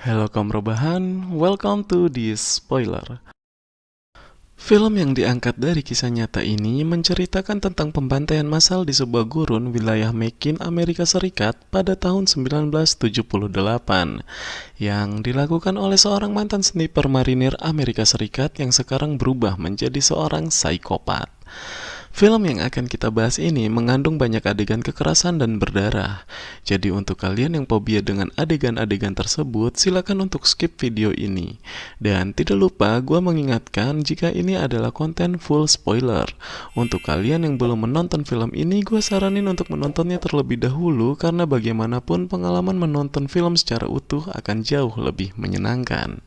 Halo kaum rebahan, welcome to this spoiler. Film yang diangkat dari kisah nyata ini menceritakan tentang pembantaian massal di sebuah gurun wilayah Macon, Amerika Serikat pada tahun 1978 yang dilakukan oleh seorang mantan sniper marinir Amerika Serikat yang sekarang berubah menjadi seorang psikopat. Film yang akan kita bahas ini mengandung banyak adegan kekerasan dan berdarah. Jadi untuk kalian yang fobia dengan adegan-adegan tersebut, silakan untuk skip video ini. Dan tidak lupa, gue mengingatkan jika ini adalah konten full spoiler. Untuk kalian yang belum menonton film ini, gue saranin untuk menontonnya terlebih dahulu karena bagaimanapun pengalaman menonton film secara utuh akan jauh lebih menyenangkan.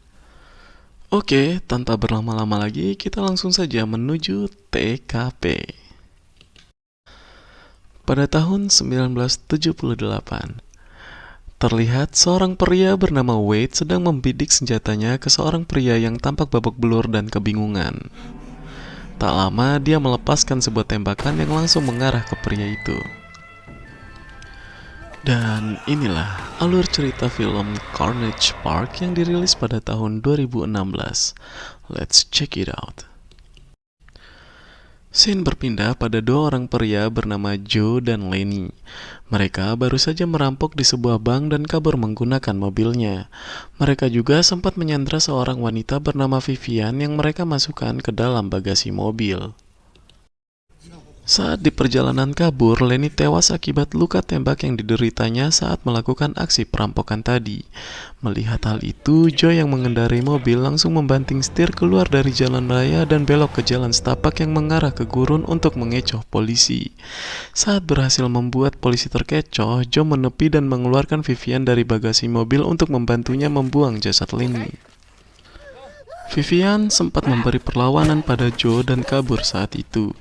Oke, tanpa berlama-lama lagi, kita langsung saja menuju TKP. Pada tahun 1978, terlihat seorang pria bernama Wade sedang membidik senjatanya ke seorang pria yang tampak babak belur dan kebingungan. Tak lama, dia melepaskan sebuah tembakan yang langsung mengarah ke pria itu. Dan inilah alur cerita film Carnage Park yang dirilis pada tahun 2016. Let's check it out. Scene berpindah pada dua orang pria bernama Joe dan Lenny. Mereka baru saja merampok di sebuah bank dan kabur menggunakan mobilnya. Mereka juga sempat menyandra seorang wanita bernama Vivian yang mereka masukkan ke dalam bagasi mobil. Saat di perjalanan kabur, Lenny tewas akibat luka tembak yang dideritanya saat melakukan aksi perampokan tadi. Melihat hal itu, Joe yang mengendarai mobil langsung membanting setir keluar dari jalan raya dan belok ke jalan setapak yang mengarah ke gurun untuk mengecoh polisi. Saat berhasil membuat polisi terkecoh, Joe menepi dan mengeluarkan Vivian dari bagasi mobil untuk membantunya membuang jasad Lenny. Vivian sempat memberi perlawanan pada Joe dan kabur saat itu.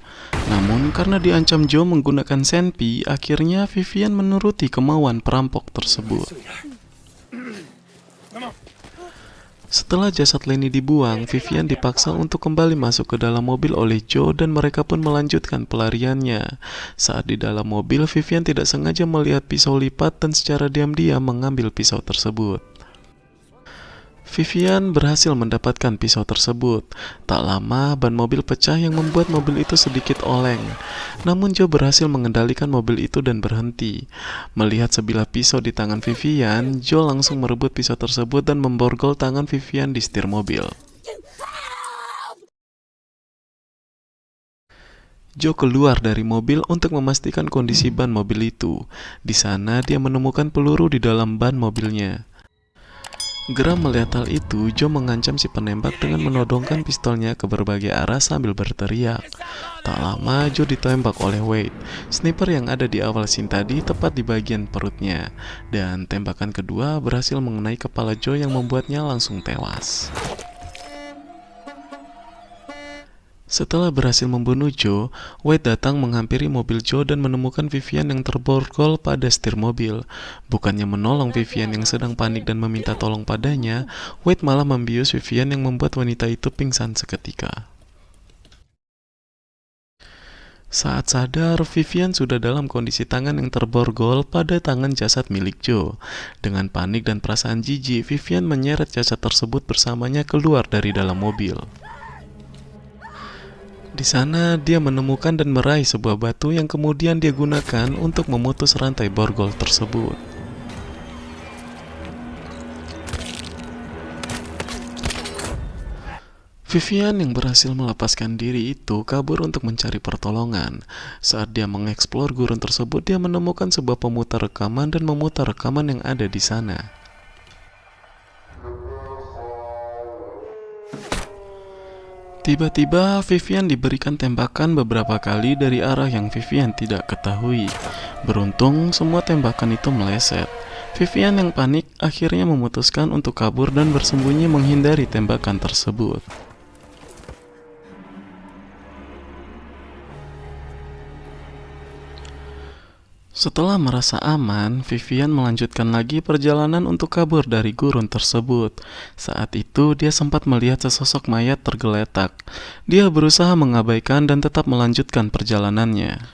Namun karena diancam Joe menggunakan senpi, akhirnya Vivian menuruti kemauan perampok tersebut. Setelah jasad Lenny dibuang, Vivian dipaksa untuk kembali masuk ke dalam mobil oleh Joe dan mereka pun melanjutkan pelariannya. Saat di dalam mobil, Vivian tidak sengaja melihat pisau lipat dan secara diam-diam mengambil pisau tersebut. Vivian berhasil mendapatkan pisau tersebut. Tak lama, ban mobil pecah yang membuat mobil itu sedikit oleng. Namun Joe berhasil mengendalikan mobil itu dan berhenti. Melihat sebilah pisau di tangan Vivian, Joe langsung merebut pisau tersebut dan memborgol tangan Vivian di setir mobil. Joe keluar dari mobil untuk memastikan kondisi ban mobil itu. Di sana dia menemukan peluru di dalam ban mobilnya. Geram melihat hal itu, Joe mengancam si penembak dengan menodongkan pistolnya ke berbagai arah sambil berteriak. Tak lama, Joe ditembak oleh Wade, sniper yang ada di awal scene tadi tepat di bagian perutnya. Dan tembakan kedua berhasil mengenai kepala Joe yang membuatnya langsung tewas. Setelah berhasil membunuh Joe, Wade datang menghampiri mobil Joe dan menemukan Vivian yang terborgol pada setir mobil. Bukannya menolong Vivian yang sedang panik dan meminta tolong padanya, Wade malah membius Vivian yang membuat wanita itu pingsan seketika. Saat sadar, Vivian sudah dalam kondisi tangan yang terborgol pada tangan jasad milik Joe. Dengan panik dan perasaan jijik, Vivian menyeret jasad tersebut bersamanya keluar dari dalam mobil. Di sana, dia menemukan dan meraih sebuah batu yang kemudian dia gunakan untuk memutus rantai borgol tersebut. Vivian yang berhasil melepaskan diri itu kabur untuk mencari pertolongan. Saat dia mengeksplor gurun tersebut, dia menemukan sebuah pemutar rekaman dan memutar rekaman yang ada di sana. Tiba-tiba, Vivian diberikan tembakan beberapa kali dari arah yang Vivian tidak ketahui. Beruntung, semua tembakan itu meleset. Vivian yang panik akhirnya memutuskan untuk kabur dan bersembunyi menghindari tembakan tersebut. Setelah merasa aman, Vivian melanjutkan lagi perjalanan untuk kabur dari gurun tersebut. Saat itu, dia sempat melihat sesosok mayat tergeletak. Dia berusaha mengabaikan dan tetap melanjutkan perjalanannya.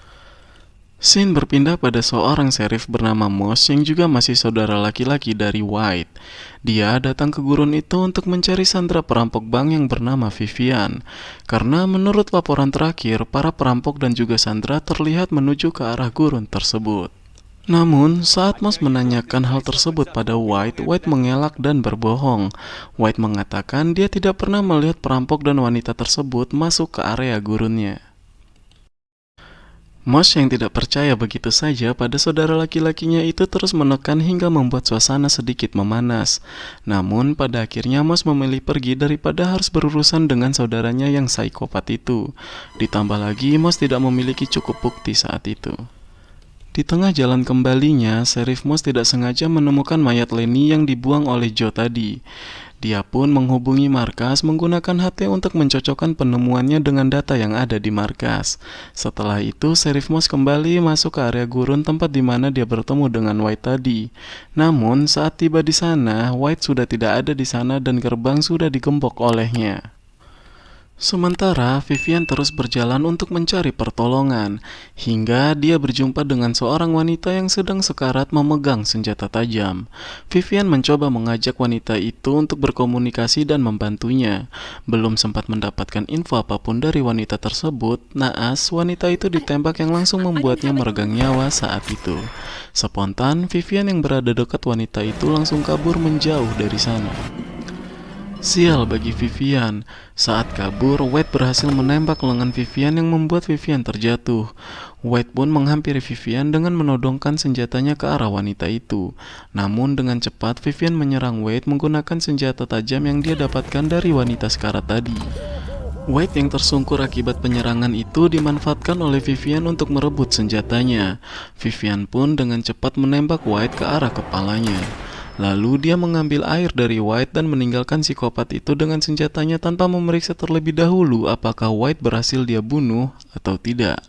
Scene berpindah pada seorang sheriff bernama Moss yang juga masih saudara laki-laki dari White. Dia datang ke gurun itu untuk mencari sandera perampok bank yang bernama Vivian. Karena menurut laporan terakhir, para perampok dan juga sandera terlihat menuju ke arah gurun tersebut. Namun, saat Moss menanyakan hal tersebut pada White, White mengelak dan berbohong. White mengatakan dia tidak pernah melihat perampok dan wanita tersebut masuk ke area gurunnya. Moss yang tidak percaya begitu saja pada saudara laki-lakinya itu terus menekan hingga membuat suasana sedikit memanas. Namun pada akhirnya Moss memilih pergi daripada harus berurusan dengan saudaranya yang psikopat itu. Ditambah lagi Moss tidak memiliki cukup bukti saat itu. Di tengah jalan kembalinya, Sheriff Moss tidak sengaja menemukan mayat Lenny yang dibuang oleh Joe tadi. Dia pun menghubungi markas menggunakan HT untuk mencocokkan penemuannya dengan data yang ada di markas. Setelah itu, Sheriff Moss kembali masuk ke area gurun tempat di mana dia bertemu dengan White tadi. Namun, saat tiba di sana, White sudah tidak ada di sana dan gerbang sudah digembok olehnya. Sementara Vivian terus berjalan untuk mencari pertolongan, hingga dia berjumpa dengan seorang wanita yang sedang sekarat memegang senjata tajam. Vivian mencoba mengajak wanita itu untuk berkomunikasi dan membantunya. Belum sempat mendapatkan info apapun dari wanita tersebut, naas wanita itu ditembak yang langsung membuatnya meregang nyawa saat itu. Spontan, Vivian yang berada dekat wanita itu langsung kabur menjauh dari sana. Sial bagi Vivian, saat kabur, White berhasil menembak lengan Vivian yang membuat Vivian terjatuh. White pun menghampiri Vivian dengan menodongkan senjatanya ke arah wanita itu. Namun dengan cepat Vivian menyerang White menggunakan senjata tajam yang dia dapatkan dari wanita sekarat tadi. White yang tersungkur akibat penyerangan itu dimanfaatkan oleh Vivian untuk merebut senjatanya. Vivian pun dengan cepat menembak White ke arah kepalanya. Lalu dia mengambil air dari White dan meninggalkan psikopat itu dengan senjatanya tanpa memeriksa terlebih dahulu apakah White berhasil dia bunuh atau tidak.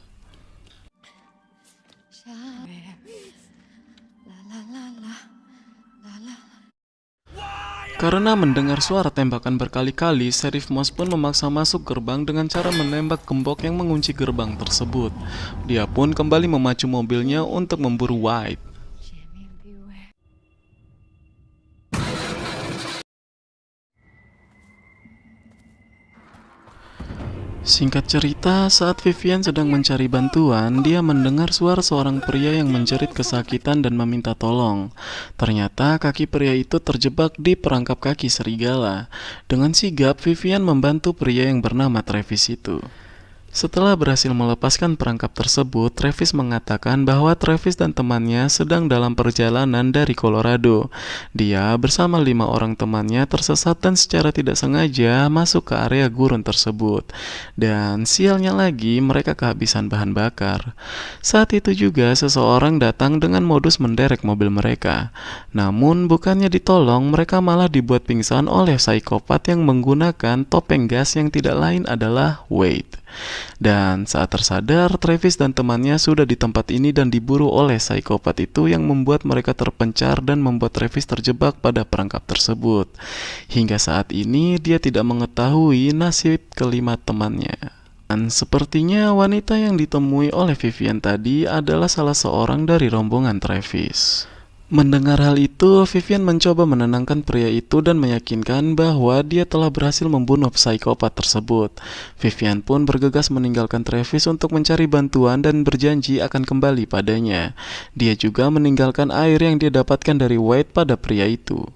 Karena mendengar suara tembakan berkali-kali, Sheriff Moss pun memaksa masuk gerbang dengan cara menembak gembok yang mengunci gerbang tersebut. Dia pun kembali memacu mobilnya untuk memburu White. Singkat cerita, saat Vivian sedang mencari bantuan, dia mendengar suara seorang pria yang menjerit kesakitan dan meminta tolong. Ternyata kaki pria itu terjebak di perangkap kaki serigala. Dengan sigap, Vivian membantu pria yang bernama Travis itu. Setelah berhasil melepaskan perangkap tersebut, Travis mengatakan bahwa Travis dan temannya sedang dalam perjalanan dari Colorado. Dia bersama 5 orang temannya tersesat dan secara tidak sengaja masuk ke area gurun tersebut. Dan sialnya lagi, mereka kehabisan bahan bakar. Saat itu juga seseorang datang dengan modus menderek mobil mereka. Namun bukannya ditolong, mereka malah dibuat pingsan oleh psikopat yang menggunakan topeng gas yang tidak lain adalah Wade. Dan saat tersadar, Travis dan temannya sudah di tempat ini dan diburu oleh psikopat itu yang membuat mereka terpencar dan membuat Travis terjebak pada perangkap tersebut. Hingga saat ini dia tidak mengetahui nasib kelima temannya. Dan sepertinya wanita yang ditemui oleh Vivian tadi adalah salah seorang dari rombongan Travis. Mendengar hal itu, Vivian mencoba menenangkan pria itu dan meyakinkan bahwa dia telah berhasil membunuh psikopat tersebut. Vivian pun bergegas meninggalkan Travis untuk mencari bantuan dan berjanji akan kembali padanya. Dia juga meninggalkan air yang dia dapatkan dari Wade pada pria itu.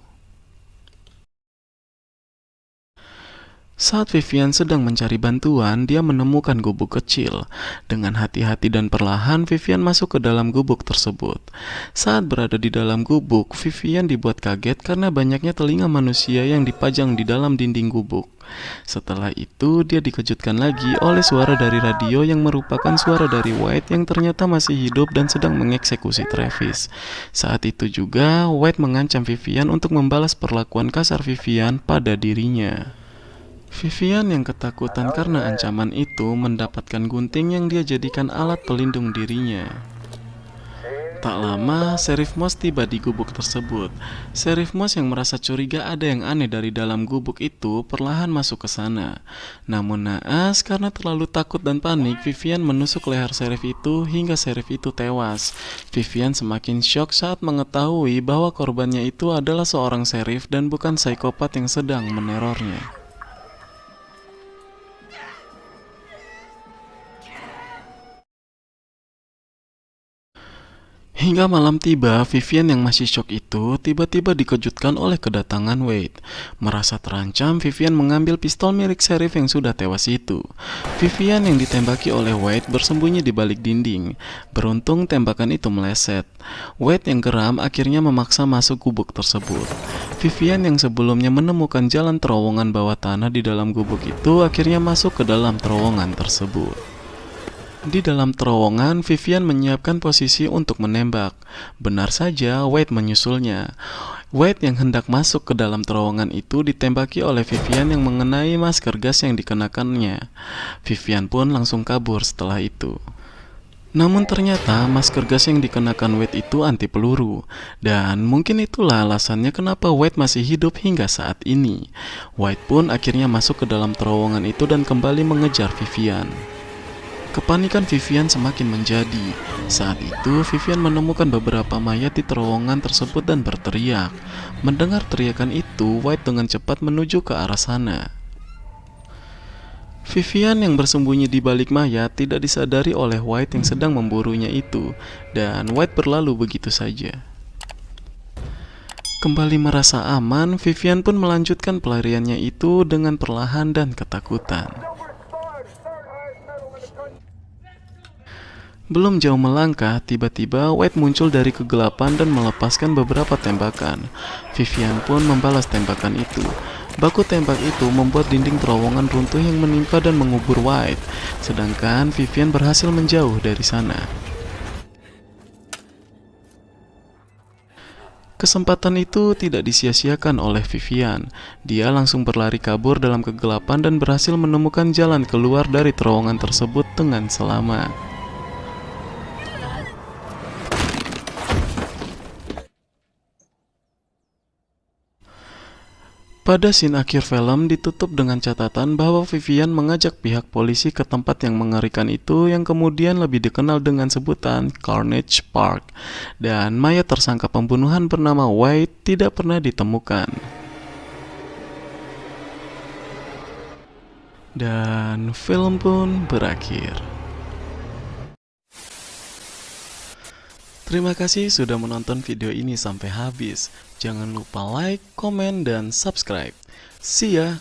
Saat Vivian sedang mencari bantuan, dia menemukan gubuk kecil. Dengan hati-hati dan perlahan, Vivian masuk ke dalam gubuk tersebut. Saat berada di dalam gubuk, Vivian dibuat kaget karena banyaknya telinga manusia yang dipajang di dalam dinding gubuk. Setelah itu, dia dikejutkan lagi oleh suara dari radio yang merupakan suara dari White yang ternyata masih hidup dan sedang mengeksekusi Travis. Saat itu juga, White mengancam Vivian untuk membalas perlakuan kasar Vivian pada dirinya. Vivian yang ketakutan karena ancaman itu mendapatkan gunting yang dia jadikan alat pelindung dirinya. Tak lama, Sheriff Moss tiba di gubuk tersebut. Sheriff Moss yang merasa curiga ada yang aneh dari dalam gubuk itu perlahan masuk ke sana. Namun naas, karena terlalu takut dan panik, Vivian menusuk leher Sheriff itu hingga Sheriff itu tewas. Vivian semakin syok saat mengetahui bahwa korbannya itu adalah seorang Sheriff dan bukan psikopat yang sedang menerornya. Hingga malam tiba, Vivian yang masih syok itu tiba-tiba dikejutkan oleh kedatangan Wade. Merasa terancam, Vivian mengambil pistol milik Sheriff yang sudah tewas itu. Vivian yang ditembaki oleh Wade bersembunyi di balik dinding. Beruntung tembakan itu meleset. Wade yang geram akhirnya memaksa masuk gubuk tersebut. Vivian yang sebelumnya menemukan jalan terowongan bawah tanah di dalam gubuk itu akhirnya masuk ke dalam terowongan tersebut. Di dalam terowongan, Vivian menyiapkan posisi untuk menembak. Benar saja, Wade menyusulnya. Wade yang hendak masuk ke dalam terowongan itu ditembaki oleh Vivian yang mengenai masker gas yang dikenakannya. Vivian pun langsung kabur setelah itu. Namun ternyata masker gas yang dikenakan Wade itu anti peluru. Dan mungkin itulah alasannya kenapa Wade masih hidup hingga saat ini. Wade pun akhirnya masuk ke dalam terowongan itu dan kembali mengejar Vivian. Kepanikan Vivian semakin menjadi. Saat itu, Vivian menemukan beberapa mayat di terowongan tersebut dan berteriak. Mendengar teriakan itu, White dengan cepat menuju ke arah sana. Vivian yang bersembunyi di balik mayat tidak disadari oleh White yang sedang memburunya itu, dan White berlalu begitu saja. Kembali merasa aman, Vivian pun melanjutkan pelariannya itu dengan perlahan dan ketakutan. Belum jauh melangkah, tiba-tiba White muncul dari kegelapan dan melepaskan beberapa tembakan. Vivian pun membalas tembakan itu. Baku tembak itu membuat dinding terowongan runtuh yang menimpa dan mengubur White, sedangkan Vivian berhasil menjauh dari sana. Kesempatan itu tidak disia-siakan oleh Vivian. Dia langsung berlari kabur dalam kegelapan dan berhasil menemukan jalan keluar dari terowongan tersebut dengan selamat. Pada scene akhir film ditutup dengan catatan bahwa Vivian mengajak pihak polisi ke tempat yang mengerikan itu yang kemudian lebih dikenal dengan sebutan Carnage Park, dan mayat tersangka pembunuhan bernama White tidak pernah ditemukan. Dan film pun berakhir. Terima kasih sudah menonton video ini sampai habis. Jangan lupa like, komen, dan subscribe. See ya!